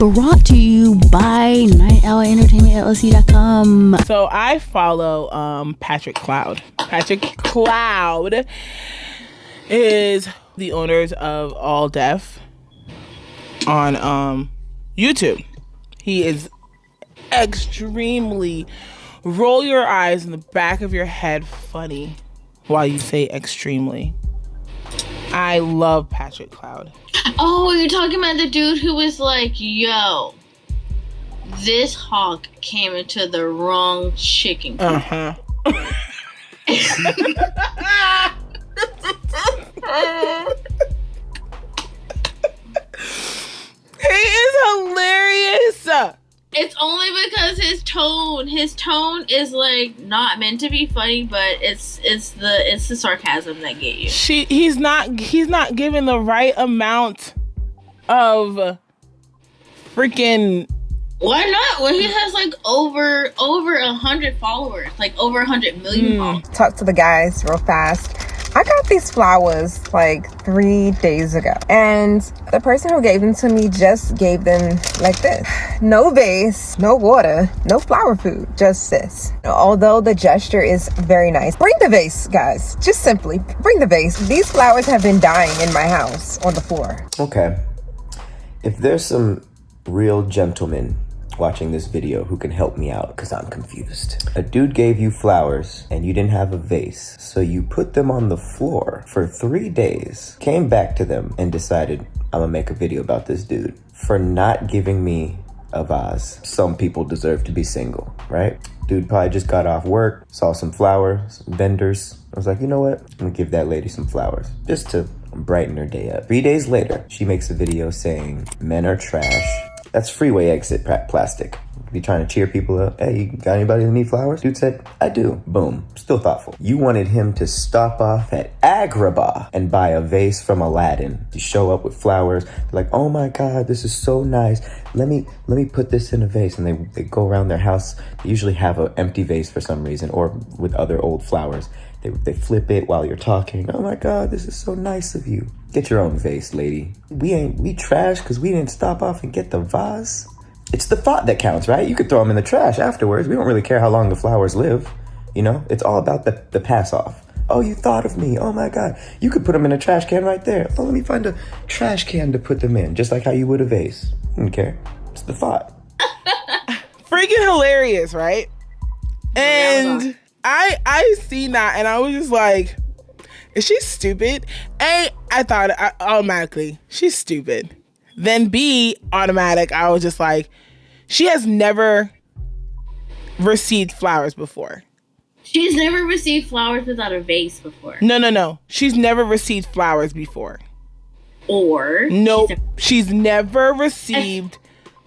brought to you by NightOwlEntertainmentLLC.com. So I follow Patrick Cloud. Patrick Cloud is the owners of All Deaf on YouTube. He is extremely roll your eyes in the back of your head funny while you say extremely. I love Patrick Cloud. Oh, you're talking about the dude who was like, yo, this hawk came into the wrong chicken coop. Uh-huh. He is hilarious. It's only because his tone is like not meant to be funny, but it's the sarcasm that get you. He's not given the right amount of freaking. Why not? When he has like over 100 followers, like over 100 million followers. Talk to the guys real fast. I got these flowers like 3 days ago, and the person who gave them to me just gave them like this. No vase, no water, no flower food, just this. Although the gesture is very nice. Bring the vase, guys. Just simply bring the vase. These flowers have been dying in my house on the floor. Okay. If there's some real gentlemen watching this video who can help me out, because I'm confused. A dude gave you flowers and you didn't have a vase, so you put them on the floor for 3 days, came back to them and decided, I'm gonna make a video about this dude for not giving me a vase. Some people deserve to be single, right? Dude probably just got off work, saw some flowers, some vendors. I was like, you know what? I'm gonna give that lady some flowers just to brighten her day up. 3 days later, she makes a video saying men are trash. That's freeway exit plastic. Be trying to cheer people up. Hey, you got anybody that need flowers? Dude said, I do. Boom. Still thoughtful. You wanted him to stop off at Agrabah and buy a vase from Aladdin. You show up with flowers. They're like, oh my God, this is so nice. Let me put this in a vase. And they go around their house. They usually have an empty vase for some reason, or with other old flowers. They flip it while you're talking. Oh my God, this is so nice of you. Get your own vase, lady. We trash because we didn't stop off and get the vase. It's the thought that counts, right? You could throw them in the trash afterwards. We don't really care how long the flowers live. You know, it's all about the pass off. Oh, you thought of me. Oh my God. You could put them in a trash can right there. Oh, let me find a trash can to put them in, just like how you would a vase. Wouldn't care. It's the thought. Freaking hilarious, right? And I seen that and I was just like, is she stupid? A, I thought automatically, she's stupid. Then B, automatic, I was just like, she has never received flowers before. She's never received flowers without a vase before. No. She's never received flowers before. Or? Nope. She's never received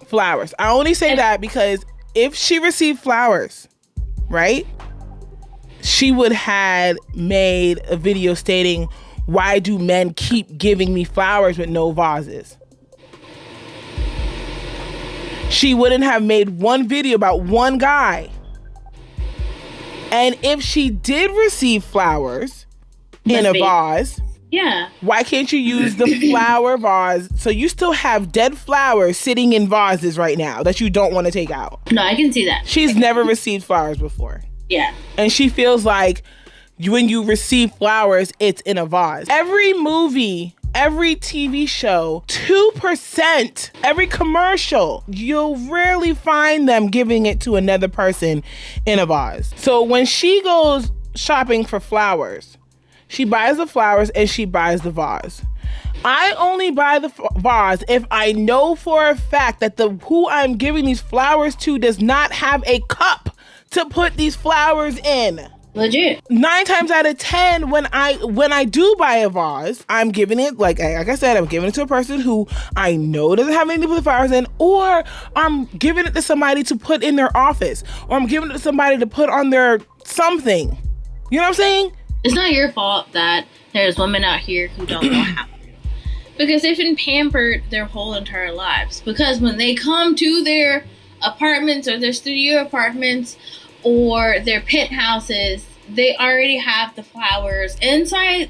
flowers. I only say that because if she received flowers, right? She would have made a video stating, why do men keep giving me flowers with no vases? She wouldn't have made one video about one guy. And if she did receive flowers in a vase, yeah, why can't you use the flower vase? So you still have dead flowers sitting in vases right now that you don't want to take out. No, I can see that. She's never received flowers before. Yeah. And she feels like when you receive flowers, it's in a vase. Every movie, every TV show, 2%, every commercial, you'll rarely find them giving it to another person in a vase. So when she goes shopping for flowers, she buys the flowers and she buys the vase. I only buy the vase if I know for a fact that the who I'm giving these flowers to does not have a cup to put these flowers in. Legit. 9 times out of 10, when I do buy a vase, I'm giving it, like I said, I'm giving it to a person who I know doesn't have anything to put the flowers in, or I'm giving it to somebody to put in their office, or I'm giving it to somebody to put on their something. You know what I'm saying? It's not your fault that there's women out here who don't know how. Because they've been pampered their whole entire lives. Because when they come to their apartments or their studio apartments or their penthouses, they already have the flowers inside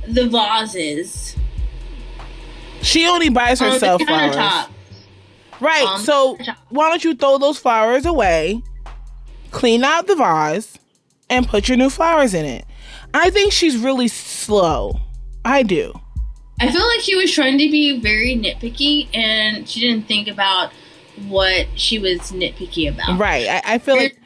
the vases. She only buys herself flowers. Right. So why don't you throw those flowers away, clean out the vase, and put your new flowers in it? I think she's really slow. I do. I feel like she was trying to be very nitpicky, and she didn't think about what she was nitpicky about. Right. I feel like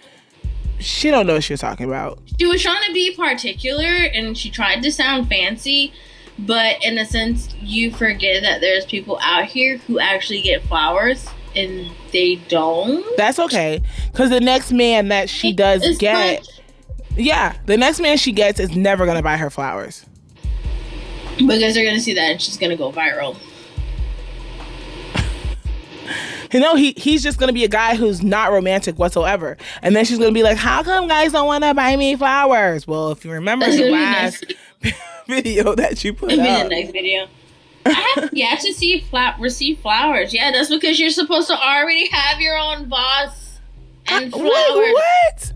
she don't know what she was talking about. She was trying to be particular, and she tried to sound fancy, but in a sense, you forget that there's people out here who actually get flowers, and they don't. That's okay, because the next man that she does get, the next man she gets is never gonna buy her flowers. Because they're gonna see that, and she's gonna go viral. You know, he's just gonna be a guy who's not romantic whatsoever, and then she's gonna be like, "How come guys don't want to buy me flowers?" Well, if you remember the last video that you put up, the next video, I have yet to see receive flowers. Yeah, that's because you're supposed to already have your own vase and flowers. What?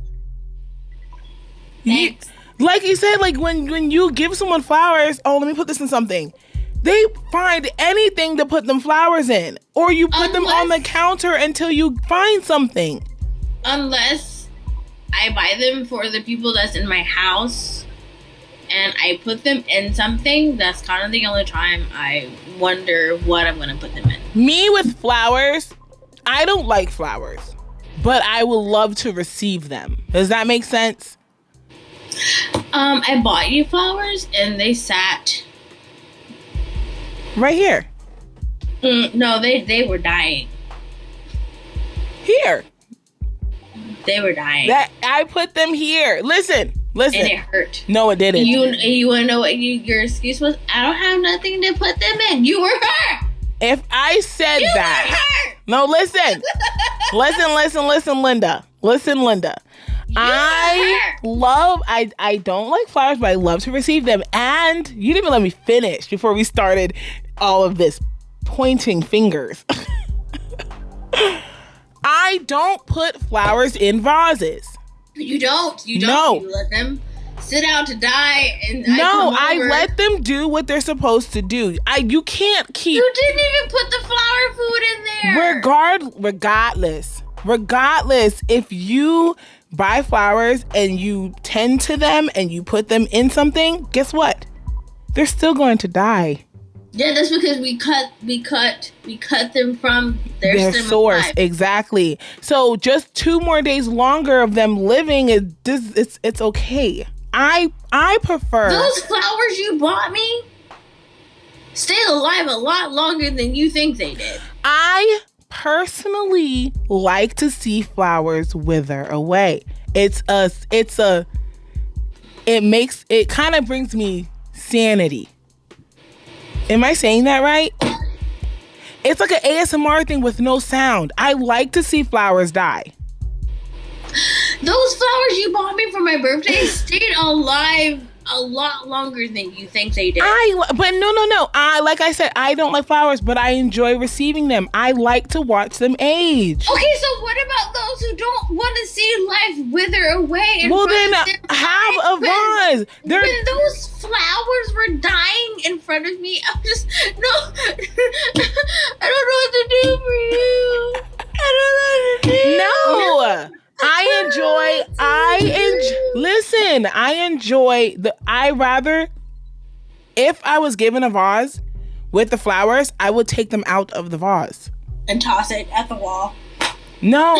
Like you said, like when you give someone flowers, oh, let me put this in something. They find anything to put them flowers in, or you put them on the counter until you find something. Unless I buy them for the people that's in my house and I put them in something, that's kind of the only time I wonder what I'm going to put them in. Me with flowers, I don't like flowers, but I will love to receive them. Does that make sense? I bought you flowers and they sat right here. No, they were dying. Here. They were dying. That I put them here. Listen. And it hurt. No, it didn't. You want to know what your excuse was? I don't have nothing to put them in. You were hurt. If I said you that. Were hurt. No, listen. listen, Linda. Listen, Linda. I don't like flowers, but I love to receive them. And you didn't even let me finish before we started all of this pointing fingers. I don't put flowers in vases. You don't. No. You let them sit out to die. And I let them do what they're supposed to do. You can't keep. You didn't even put the flower food in there. Regardless, if you buy flowers and you tend to them and you put them in something, guess what? They're still going to die. Yeah, that's because we cut them from their source. Life. Exactly. So just 2 more days longer of them living it's okay. I prefer those flowers you bought me stayed alive a lot longer than you think they did. I personally like to see flowers wither away. It kind of brings me sanity. Am I saying that right? It's like an ASMR thing with no sound. I like to see flowers die. Those flowers you bought me for my birthday stayed alive a lot longer than you think they did. But no. Like I said, I don't like flowers, but I enjoy receiving them. I like to watch them age. Okay, so what about those who don't want to see life wither away? Well, then have a vase. When those flowers were dying in front of me, I'm just I don't know what to do for you. I don't know what to do. No. If I was given a vase with the flowers, I would take them out of the vase. And toss it at the wall. No.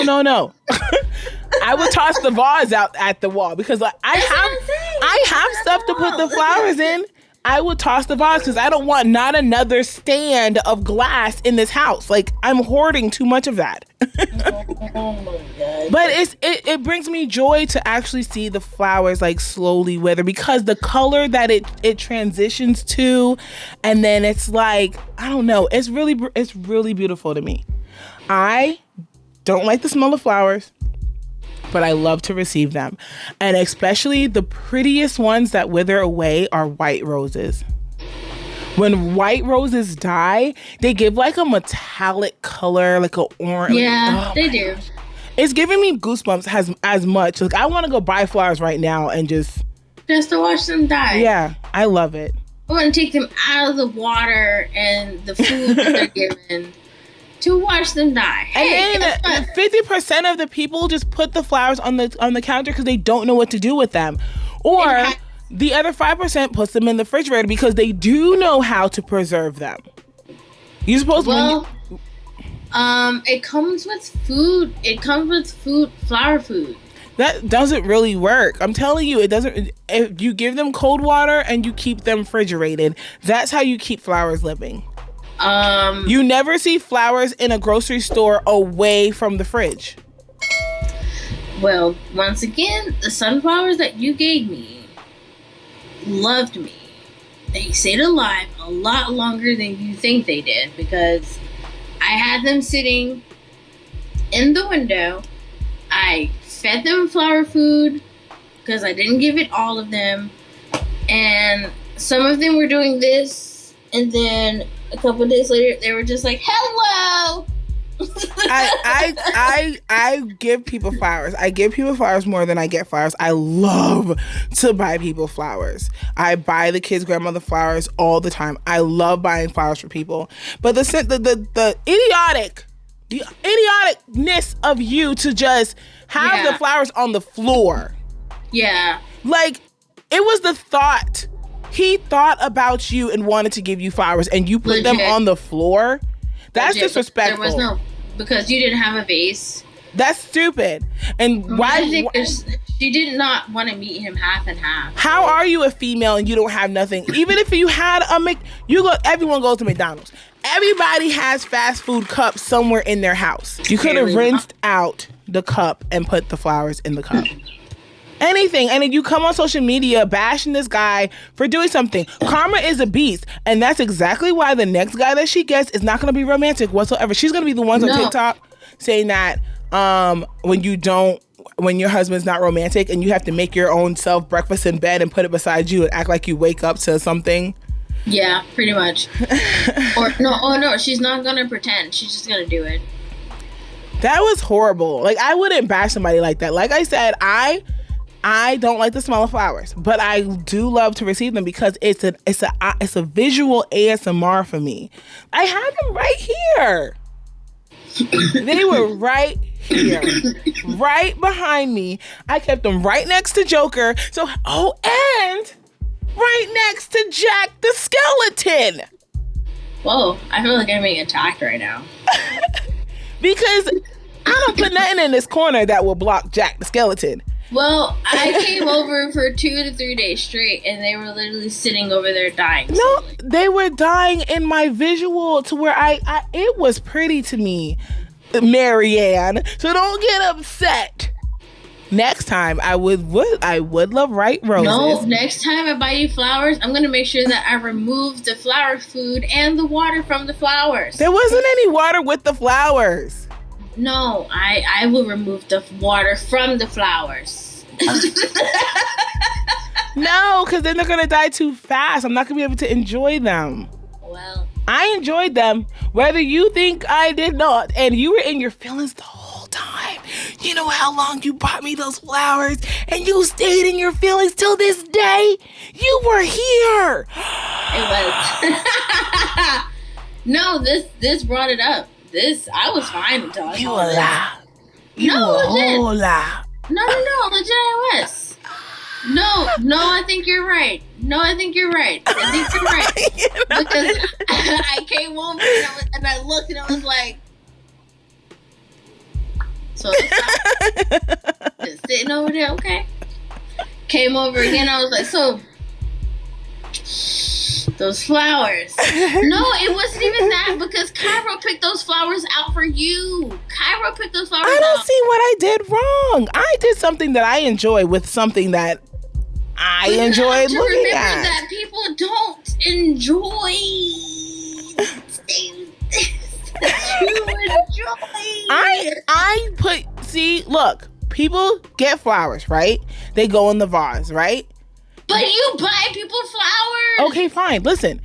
I would toss the vase out at the wall because I have stuff to put the flowers in. I would toss the vase because I don't want not another stand of glass in this house. Like, I'm hoarding too much of that. Oh my God. But it brings me joy to actually see the flowers like slowly wither because the color that it transitions to, and then it's like, I don't know, it's really beautiful to me. I don't like the smell of flowers, but I love to receive them. And especially the prettiest ones that wither away are white roses. When white roses die, they give like a metallic color, like an orange. Yeah, they do. It's giving me goosebumps as much. Like, I want to go buy flowers right now and just to watch them die. Yeah, I love it. I want to take them out of the water and the food that they're given to watch them die. And then 50% of the people just put the flowers on the counter because they don't know what to do with them. Or the other 5% puts them in the refrigerator because they do know how to preserve them. You're supposed to... it comes with food. It comes with food, flower food. That doesn't really work. I'm telling you, it doesn't. If you give them cold water and you keep them refrigerated, that's how you keep flowers living. You never see flowers in a grocery store away from the fridge. Well, once again, the sunflowers that you gave me loved me. They stayed alive a lot longer than you think they did because I had them sitting in the window. I fed them flower food because I didn't give it all of them, and some of them were doing this, and then a couple of days later they were just like, hello. I give people flowers. I give people flowers more than I get flowers. I love to buy people flowers. I buy the kids' grandmother flowers all the time. I love buying flowers for people. But the idioticness of you to just have the flowers on the floor. Yeah. Like, it was the thought. He thought about you and wanted to give you flowers, and you put them on the floor. That's disrespectful. There was no, because you didn't have a vase. That's stupid. And why? She did not want to meet him half and half. How are you a female and you don't have nothing? Even if you had everyone goes to McDonald's. Everybody has fast food cups somewhere in their house. You could have rinsed out the cup and put the flowers in the cup. Anything. And then you come on social media bashing this guy for doing something. Karma is a beast. And that's exactly why the next guy that she gets is not going to be romantic whatsoever. She's going to be the ones on TikTok saying that when your husband's not romantic and you have to make your own self breakfast in bed and put it beside you and act like you wake up to something. Yeah, pretty much. No, she's not going to pretend. She's just going to do it. That was horrible. Like, I wouldn't bash somebody like that. Like I said, I don't like the smell of flowers, but I do love to receive them because it's a visual ASMR for me. I had them right here. They were right here, right behind me. I kept them right next to Joker. So, and right next to Jack the Skeleton. Whoa, I feel like I'm being attacked right now. Because I don't put nothing in this corner that will block Jack the Skeleton. Well, I came over for 2 to 3 days straight, and they were literally sitting over there dying. No, they were dying in my visual to where it was pretty to me, Marianne. So don't get upset. Next time, I would love right roses. No, next time I buy you flowers, I'm gonna make sure that I remove the flower food and the water from the flowers. There wasn't any water with the flowers. No, I will remove the water from the flowers. No, because then they're gonna die too fast. I'm not gonna be able to enjoy them. Well, I enjoyed them, whether you think I did not, and you were in your feelings the whole time. You know how long you bought me those flowers, and you stayed in your feelings till this day. You were here. It was. No, this brought it up. I was fine until I saw this. No, legit I was. No, I think you're right. Because I came over and I looked and I was like, so just sitting over there, okay. Came over again, I was like, so those flowers. No, it wasn't even that because Cairo picked those flowers out for you. Cairo picked those flowers out. I don't see what I did wrong. I did something that I enjoy with something that I enjoy looking at. That people don't enjoy things that you enjoy. Look, people get flowers, right? They go in the vase, right? But you buy people flowers. Okay, fine. Listen,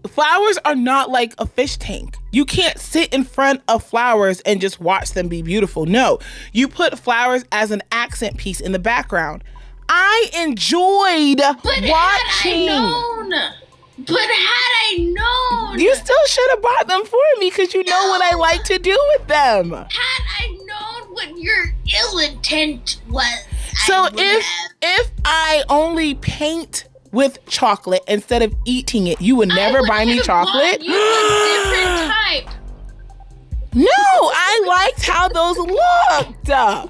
flowers are not like a fish tank. You can't sit in front of flowers and just watch them be beautiful. No, you put flowers as an accent piece in the background. I enjoyed watching. Had I known But had I known, You still should have bought them for me because you know what I like to do with them. had I known what your ill intent was, So I would have. if I only paint with chocolate instead of eating it, you would never buy me chocolate? You a different type. No, I liked how those looked. I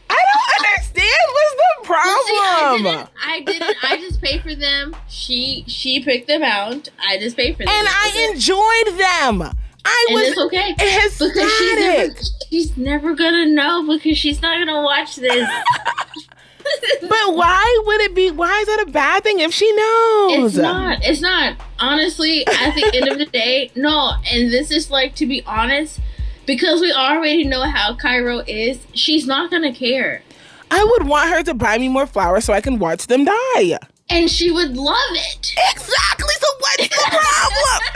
don't understand. What's the problem? I didn't. I just paid for them. She picked them out. I just paid for them. And I enjoyed them. And it's okay. Ecstatic. She's never gonna know because she's not gonna watch this. But why would it be? Why is that a bad thing if she knows? It's not. Honestly, I think end of the day, no. And this is like, to be honest, because we already know how Cairo is, she's not gonna care. I would want her to buy me more flowers so I can watch them die. And she would love it. Exactly. So what's the problem?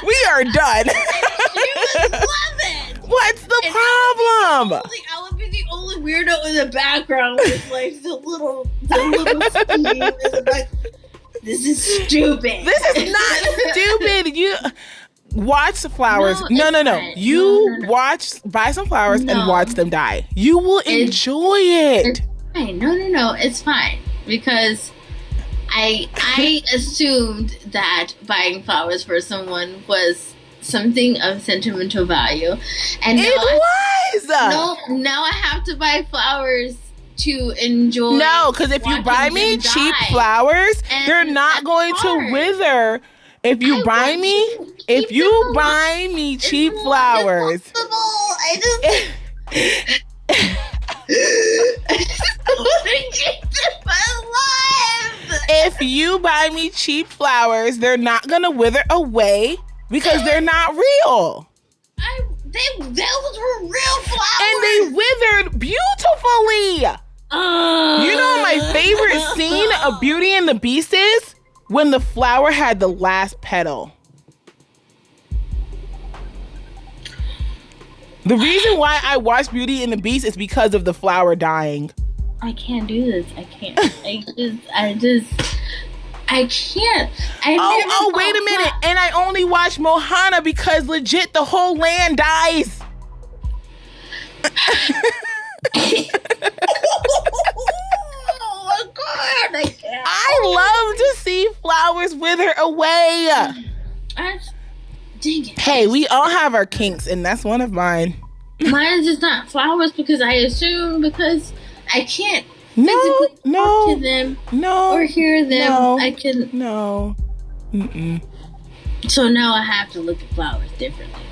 We are done. She would love it. What's the problem? I would be the only weirdo in the background with like the little scene in the back. This is stupid. This is not stupid. You watch the flowers. No. Fine. You No. buy some flowers and No. watch them die. You will enjoy it. It's fine. No. It's fine because I assumed that buying flowers for someone was something of sentimental value, and now I have to buy flowers to enjoy. No, because if you buy me cheap flowers, And they're not that's going hard. to wither. If you buy me cheap flowers, I just want to keep them alive. if you buy me cheap flowers, they're not gonna wither away because they're not real. Those were real flowers. And they withered beautifully. You know what my favorite scene of Beauty and the Beast is? When the flower had the last petal. The reason why I watch Beauty and the Beast is because of the flower dying. I can't do this. I can't. I can't. Oh, wait a minute. And I only watch Mohana because legit the whole land dies. Oh my God, I can't. I love to see flowers wither away. Dang it. Hey, we all have our kinks, and that's one of mine. Mine is just not flowers because I assume because I can't No, physically talk to them or hear them. No, I can. No. Mm-mm. So now I have to look at flowers differently.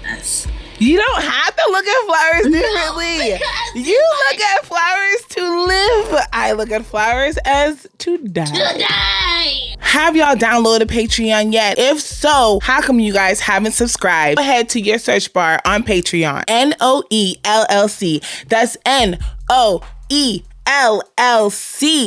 You don't have to look at flowers differently. You look at flowers to live. I look at flowers as to die. Have y'all downloaded Patreon yet? If so, how come you guys haven't subscribed? Go ahead to your search bar on Patreon. NOELLC. That's NOELLC.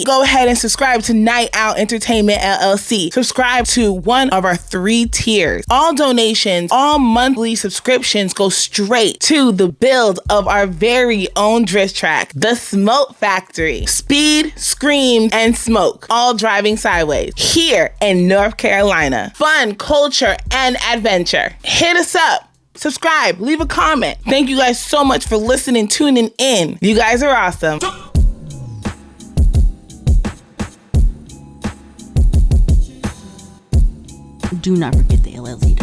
Go ahead and subscribe to Night Out Entertainment LLC. Subscribe to one of our 3 tiers. All donations, all monthly subscriptions go straight to the build of our very own drift track, The Smoke Factory. Speed, scream, and smoke, all driving sideways here in North Carolina. Fun, culture, and adventure. Hit us up. Subscribe, leave a comment. Thank you guys so much for listening, tuning in. You guys are awesome. Do not forget the LLC.